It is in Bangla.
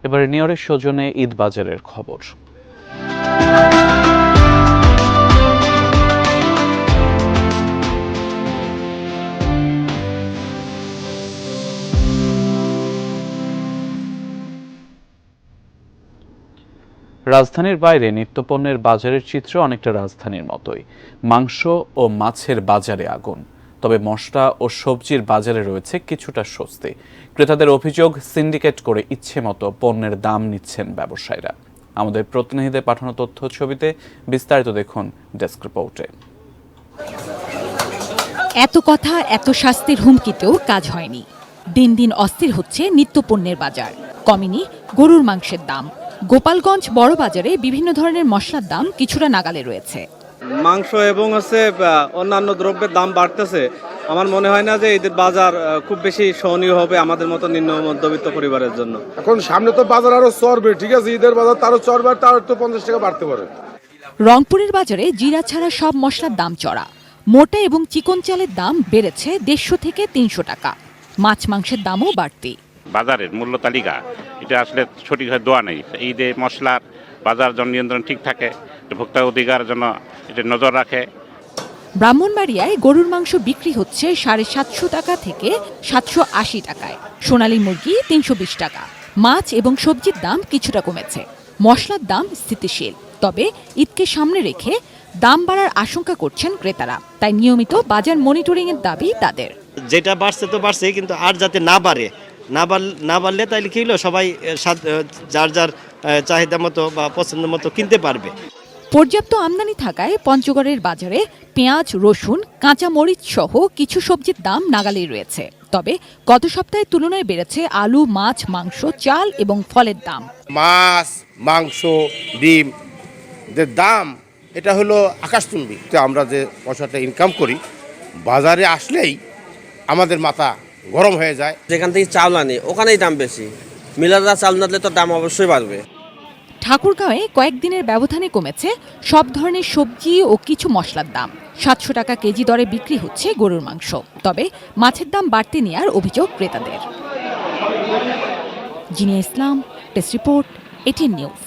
এবারে নিয়রের সৌজন্যে ঈদ বাজারের খবর। রাজধানীর বাইরে নিত্যপণ্যের বাজারের চিত্র অনেকটা রাজধানীর মতোই। মাংস ও মাছের বাজারে আগুন, তবে মশলা ও সবজির বাজারে রয়েছে কিছুটা স্বস্তি। ক্রেতাদের অভিযোগ, সিন্ডিকেট করে ইচ্ছে মতো পণ্যের দাম নিচ্ছেন ব্যবসায়ীরা। আমাদের প্রতিনিধিদের পাঠানো তথ্য ছবিতে বিস্তারিত দেখুন ডেস্ক রিপোর্টে। এত কথা এত শাস্তির হুমকিতেও কাজ হয়নি। দিন দিন অস্থির হচ্ছে নিত্যপণ্যের বাজার। কমেনি গরুর মাংসের দাম। গোপালগঞ্জ বড় বাজারে বিভিন্ন ধরনের মশলার দাম কিছুটা নাগালে রয়েছে। মাংস এবং অন্যান্য দ্রব্যের দাম বাড়তেছে। আমার মনে হয় না যে ঈদের বাজার খুব বেশি সহনীয় হবে আমাদের মতো নিম্ন মধ্যবিত্ত পরিবারের জন্য। এখন সামনে তো বাজার আরো চড়বে, ঠিক আছে, ঈদের বাজার তারও চড়বে, তার তো 50 টাকা বাড়তে পারে। রংপুরের বাজারে জিরা ছাড়া সব মশলার দাম চড়া। মোটা এবং চিকন চালের দাম বেড়েছে 150 থেকে 300 টাকা। মাছ মাংসের দামও বাড়তি। বাজারের মূল্য তালিকা এটা আসলে সঠিকভাবে দেওয়া নেই। ঈদে মশলার বাজার জন নিয়ন্ত্রণ ঠিক থাকে, ভোক্তা অধিকার জন্য এটা নজর রাখে। ব্রাহ্মণবাড়িয়ায় গরুর মাংস বিক্রি হচ্ছে 750 টাকা থেকে 780 টাকায়। সোনালী মুরগি 320 টাকা। মাছ এবং সবজির দাম কিছুটা কমেছে। মশলার দাম স্থিতিশীল, তবে ঈদকে সামনে রেখে দাম বাড়ার আশঙ্কা করছেন ক্রেতারা। তাই নিয়মিত বাজার মনিটরিং এর দাবি তাদের। যেটা বাড়ছে তো বাড়ছে, কিন্তু আর যাতে না বাড়ে, না বাড়লে তাইলে কি হলো, সবাই যার যার চাহিদা মতো বা পছন্দ মতো কিনতে পারবে। পর্যাপ্ত আমদানি থাকায় পঞ্চগড়ের বাজারে পেঁয়াজ, রসুন, কাঁচা মরিচ সহ কিছু সবজির দাম নাগালেই রয়েছে। তবে গত সপ্তাহের তুলনায় বেড়েছে আলু, মাছ, মাংস, চাল এবং ফলের দাম। মাছ, মাংস, ডিম এর দাম এটা হলো আকাশচুম্বী। আমরা যে পয়সাটা ইনকাম করি বাজারে আসলেই আমাদের মাথা গরম হয়ে যায়। যেখান থেকে চাউল আনি ওখানেই দাম বেশি। মিলাররা চাউল না দিলে তো দাম অবশ্যই বাড়বে। ঠাকুরগাঁওয়ে কয়েকদিনের ব্যবধানে কমেছে সব ধরনের সবজি ও কিছু মশলার দাম। 700 টাকা কেজি দরে বিক্রি হচ্ছে গরুর মাংস। তবে মাছের দাম বাড়তে নেওয়ার অভিযোগ ক্রেতাদের। জিনিয়া ইসলাম, ডেস্ক রিপোর্ট, এটিএন নিউজ।